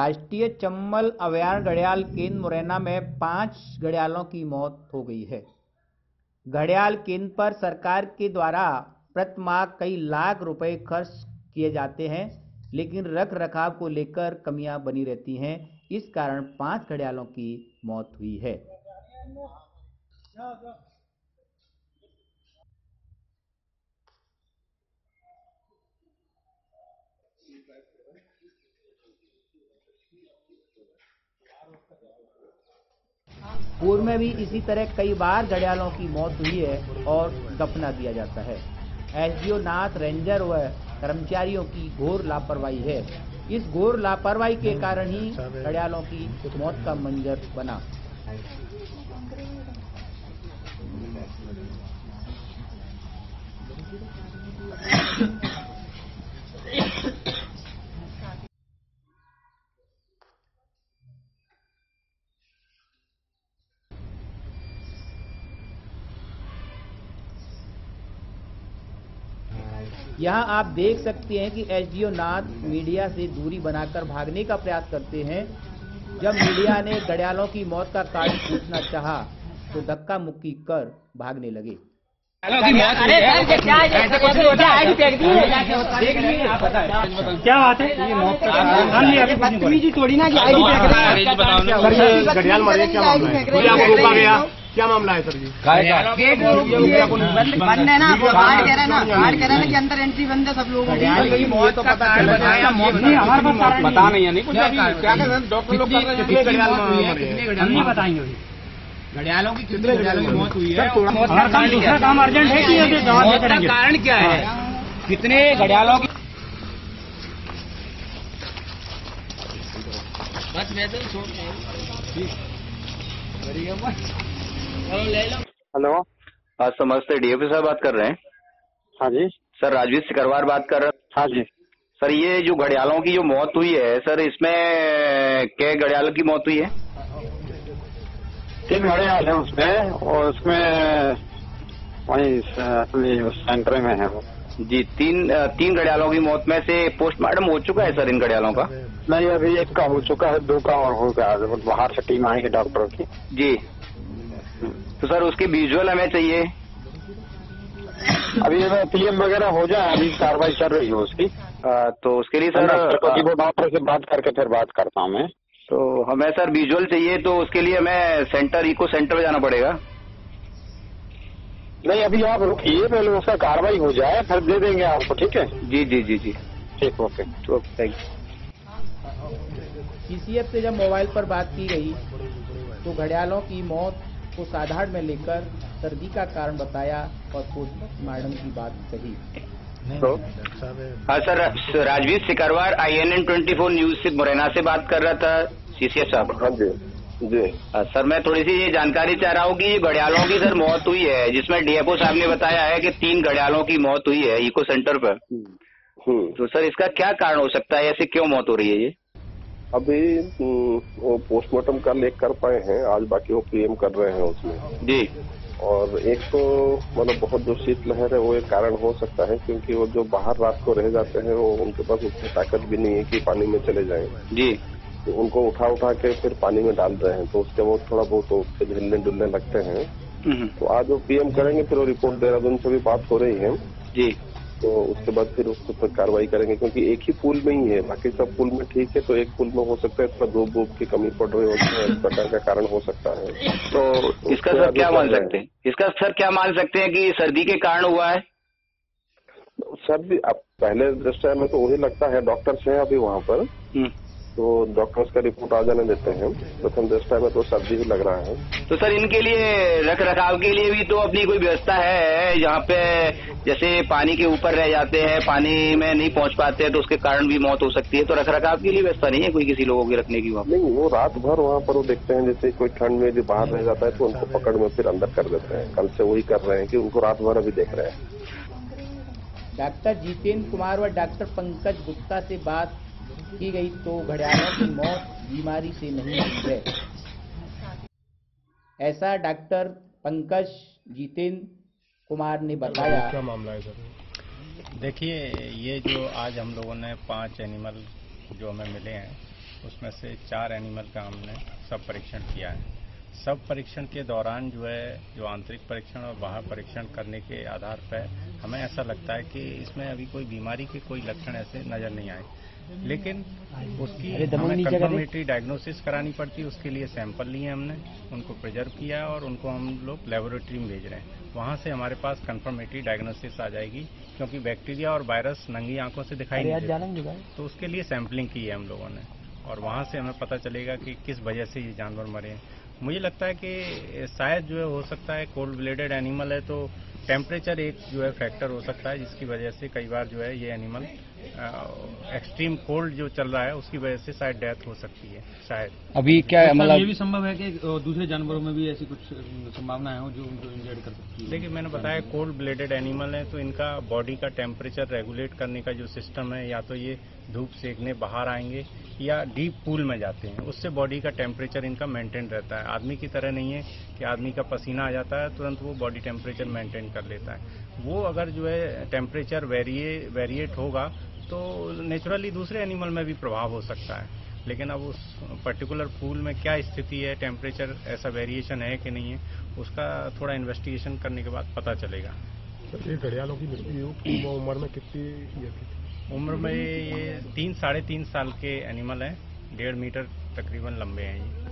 राष्ट्रीय चंबल अभयारण्य घड़ियाल केंद्र मुरैना में 5 घड़ियालों की मौत हो गई है। घड़ियाल केंद्र पर सरकार के द्वारा प्रति माह कई लाख रुपए खर्च किए जाते हैं, लेकिन रख रखाव को लेकर कमियां बनी रहती हैं। इस कारण 5 घड़ियालों की मौत हुई है। पूर्व में भी इसी तरह कई बार घड़ियालों की मौत हुई है और दफना दिया जाता है। एसडीओ नाथ, रेंजर व कर्मचारियों की घोर लापरवाही है। इस घोर लापरवाही के कारण ही घड़ियालों की मौत का मंजर बना। यहाँ आप देख सकते हैं कि एसडीओ नाथ मीडिया से दूरी बनाकर भागने का प्रयास करते हैं। जब मीडिया ने घड़ियालों की मौत का कारण पूछना चाहा तो धक्का मुक्की कर भागने लगे। क्या बात है? ये मौत का थोड़ी ना कि आईडी घड़ियाल मरे, क्या मामला है? आपको रोका गया, क्या मामला है सर जी? गेट बंद है ना, गार्ड कह रहा है ना कि अंदर एंट्री बंद है सब लोगों की। मौत का कारण बताया, हमारे पास पता नहीं है, नहीं कुछ क्या डॉक्टर लोग कर रहे हैं, नहीं बताएंगे घड़ियालों की कितने घड़ियालों की मौत हुई है? दूसरा काम अर्जेंट है कि मौत का कारण क्या है? कितने घड़ियालों की? बस मैं तो छोड़ हेलो, आज नमस्ते, डीएफओ साहब बात कर रहे हैं? हाँ जी सर, राजवीर सिकरवार बात कर रहे हैं। हाँ जी सर, ये जो घड़ियालों की जो मौत हुई है सर, इसमें क्या घड़ियालों की मौत हुई है? 3 घड़ियाल है उसमें, और उसमें वही सेंटर में है वो जी। तीन घड़ियालों की मौत में से पोस्टमार्टम हो चुका है सर इन घड़ियालों का? नहीं, अभी 1 का हो चुका है, 2 का और हो गया। बाहर से टीम आएगी डॉक्टरों की जी। तो सर उसके विजुअल हमें चाहिए। अभी पीएम वगैरह हो जाए, अभी कार्रवाई चल रही है उसकी। तो उसके लिए सर वो डॉक्टर से बात करके फिर बात करता हूँ मैं। तो हमें सर विजुअल चाहिए, तो उसके लिए हमें इको सेंटर में जाना पड़ेगा। नहीं, अभी आप रुकिए, पहले उसका कार्रवाई हो जाए, फिर दे देंगे आपको। ठीक है जी जी जी जी, ठीक, ओके थैंक यू। सीसीएफ से जब मोबाइल पर बात की गई तो घड़ियालों की मौत को साधारण में लेकर सर्दी का कारण बताया और पोस्टमार्टम की बात कही। तो हाँ sir, Rajveer Sikarwar INN 24 news से मुरैना से बात कर रहा था सीसीएफ साहब। हाँ जी जी सर, मैं थोड़ी सी ये जानकारी चाह रहा हूँ कि घड़ियालों की सर मौत हुई है, जिसमें डीएफओ साहब ने बताया है कि 3 घड़ियालों की मौत हुई है इको सेंटर पर। तो सर इसका क्या कारण हो सकता है, ऐसे क्यों मौत हो रही है ये? अभी वो पोस्टमार्टम का लेख कर पाए हैं आज, बाकी वो पीएम कर रहे हैं उसमें जी। और एक तो मतलब बहुत जो शीतलहर है वो एक कारण हो सकता है, क्योंकि वो जो बाहर रात को रह जाते हैं वो उनके पास उतनी ताकत भी नहीं है कि पानी में चले जाएं जी। तो उनको उठा के फिर पानी में डाल रहे हैं, तो उसके वो थोड़ा बहुत उसके हिलने डुलने लगते हैं। तो आज वो पीएम करेंगे, फिर वो रिपोर्ट देहरादून से भी बात हो रही है जी। तो उसके बाद फिर उसको पर कार्रवाई करेंगे, क्योंकि एक ही पुल में ही है, बाकी सब पुल में ठीक है, तो एक पुल में हो सकता है थोड़ा 2 बूब की कमी पड़ रही है, इस प्रकार का कारण हो सकता है। तो इसका सर क्या मान सकते हैं? इसका सर क्या मान सकते हैं कि सर्दी के कारण हुआ है? सर्दी अब पहले दृष्टया में तो वही लगता है, डॉक्टर्स हैं अभी वहाँ पर, तो डॉक्टर्स का रिपोर्ट आ जाने देते हैं। प्रथम दृष्टया में तो सर्दी ही लग रहा है। तो सर इनके लिए रख रखाव के लिए भी तो अपनी कोई व्यवस्था है, यहाँ पे जैसे पानी के ऊपर रह जाते हैं, पानी में नहीं पहुँच पाते हैं, तो उसके कारण भी मौत हो सकती है। तो रख रखाव के लिए व्यवस्था नहीं है कोई किसी लोगों की रखने की? वहाँ नहीं, वो रात भर वहाँ पर वो देखते हैं, जैसे कोई ठंड में यदि बाहर रह जाता है तो उनको पकड़ में फिर अंदर कर देते हैं। कल से वही कर रहे हैं कि उनको रात भर अभी देख रहे हैं। डॉक्टर जितेंद्र कुमार व डॉक्टर पंकज गुप्ता से बात की गई तो घड़ियालों की मौत बीमारी से नहीं हुई है, ऐसा डॉक्टर पंकज जितेंद्र कुमार ने बताया। क्या मामला है सर? देखिए, ये जो आज हम लोगों ने 5 एनिमल जो हमें मिले हैं, उसमें से 4 एनिमल का हमने सब परीक्षण किया है। सब परीक्षण के दौरान जो आंतरिक परीक्षण और बाहर परीक्षण करने के आधार पर हमें ऐसा लगता है कि इसमें अभी कोई बीमारी के कोई लक्षण ऐसे नज़र नहीं आए, लेकिन उसकी हमें कंफर्मेटरी डायग्नोसिस करानी पड़ती है। उसके लिए सैंपल लिए हमने, उनको प्रिजर्व किया और उनको हम लोग लेबोरेटरी में भेज रहे हैं। वहाँ से हमारे पास कंफर्मेटरी डायग्नोसिस आ जाएगी, क्योंकि बैक्टीरिया और वायरस नंगी आंखों से दिखाई नहीं देता, तो उसके लिए सैंपलिंग की है हम लोगों ने, और वहाँ से हमें पता चलेगा कि किस वजह से ये जानवर मरे हैं। मुझे लगता है कि शायद जो है हो सकता है कोल्ड ब्लडेड एनिमल है, तो टेम्परेचर एक जो है फैक्टर हो सकता है, जिसकी वजह से कई बार जो है ये एनिमल एक्सट्रीम कोल्ड जो चल रहा है उसकी वजह से शायद डेथ हो सकती है। शायद अभी क्या मतलब ये भी संभव है कि दूसरे जानवरों में भी ऐसी कुछ संभावनाएं हो जो उनको इंजर्ड कर सकती है? देखिए, मैंने बताया कोल्ड ब्लडेड एनिमल है, तो इनका बॉडी का टेम्परेचर रेगुलेट करने का जो सिस्टम है, या तो ये धूप सेकने बाहर आएंगे या डीप पूल में जाते हैं, उससे बॉडी का टेम्परेचर इनका मेंटेन रहता है। आदमी की तरह नहीं है कि आदमी का पसीना आ जाता है तुरंत वो बॉडी टेम्परेचर मेंटेन कर लेता है। वो अगर जो है टेम्परेचर वेरिएट होगा तो नेचुरली दूसरे एनिमल में भी प्रभाव हो सकता है, लेकिन अब उस पर्टिकुलर पूल में क्या स्थिति है, टेम्परेचर ऐसा वेरिएशन है कि नहीं है, उसका थोड़ा इन्वेस्टिगेशन करने के बाद पता चलेगा। ये घड़ियालों की मृत्यु उम्र में कितनी उम्र में ये 3 साढ़े 3 साल के एनिमल हैं, 1.5 मीटर तकरीबन लंबे हैं ये।